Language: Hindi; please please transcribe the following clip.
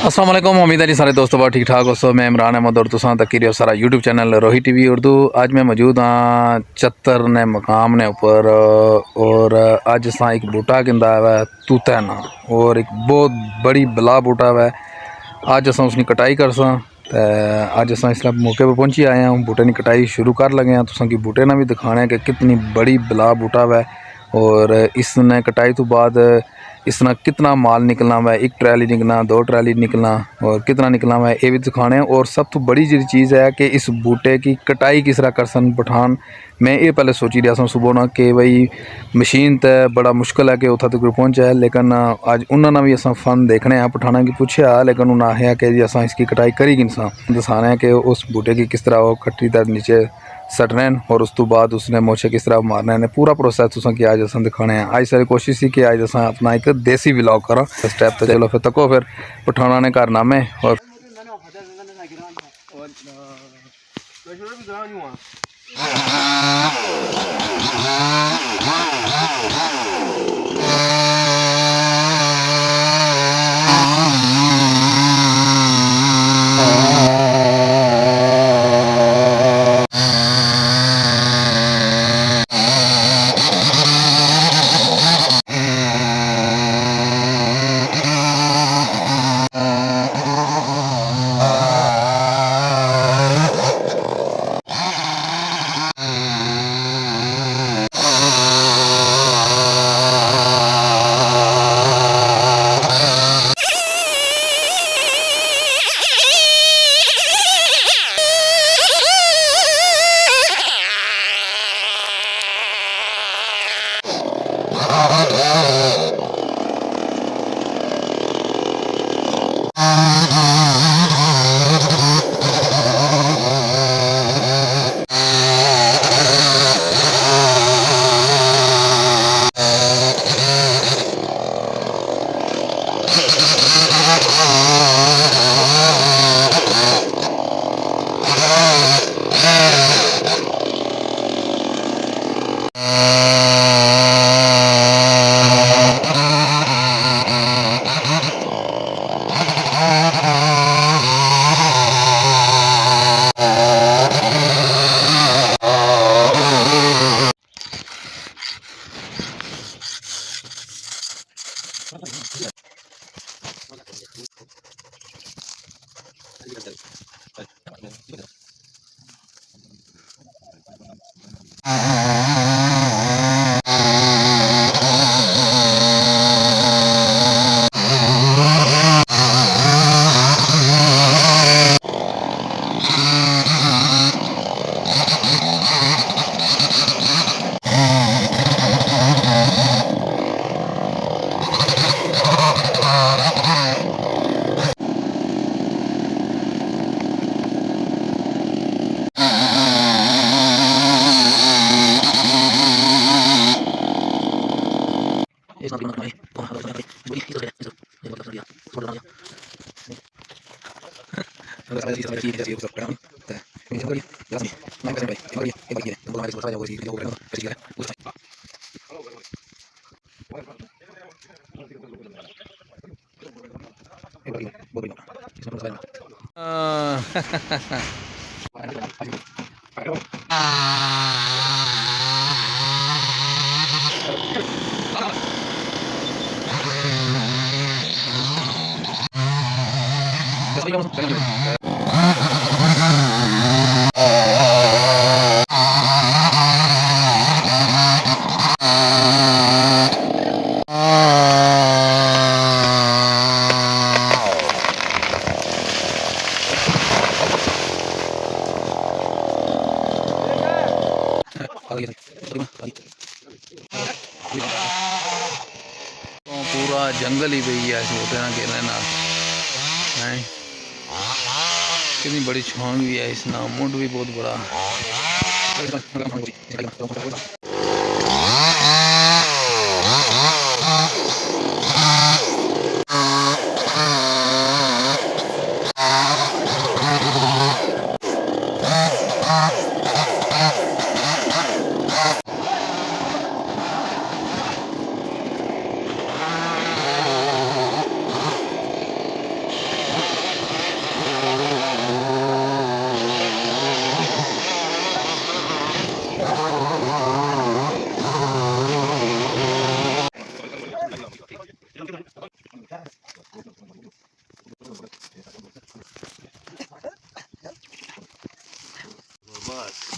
अस्सलाम वालेकुम। उम्मीद है जी सारे दोस्तों बहुत ठीक ठाक हो। सो मैं इमरान अहमद और तुसां तक की सारा यूट्यूब चैनल रोही टीवी उर्दू। अज मैं मौजूद हाँ चत्तर ने मकाम ने उपर और अज असा एक बूटा गिंदा है तूते ना और एक बहुत बड़ी बला बूटा है। अज असा उसकी कटाई करसा अज असा इस मौके पर पहुंची आए हैं। बूटे की कटाई शुरू कर लगे हैं। तुसा की बूटे ना भी दिखाने कि कितनी बड़ी बला बूटा है और इसने कटाई तो बाद इसना कितना माल निकलना वै, एक ट्रैली निकलना, 2 ट्रैली निकलना और कितना निकलना वै ये भी दिखाने। और सब तो बड़ी जी चीज़ है कि इस बूटे की कटाई किस तरह कर सन पठान। मैं ये पहले सोची रहा था सुबह ना कि भाई मशीन तो बड़ा मुश्किल है कि उतना तक पहुँचा है, लेकिन अज उन्होंने भी असा फन देखने हैं पठाना की पूछा, लेकिन उन्हें आया कि जी असा इसकी कटाई करी कि दसाने कि उस बूटे की किस तरह वो कट्टी दर नीचे सटने और उस तो बाद उसने मोछे किस तरह मारने ने पूरा प्रोसैस तुसा कि अज अस दिखाने हैं। अज सारी कोशिश थी कि अज अस अपना एक देसी व्लॉग करा स्टेप तो चलो फिर तको फिर पठाना ने कारनामे और पूरा जंगल ही पई है इस बूटे ना घेरने ना है। कितनी बड़ी छांव भी है इस ना, मुंड भी बहुत बड़ा। बस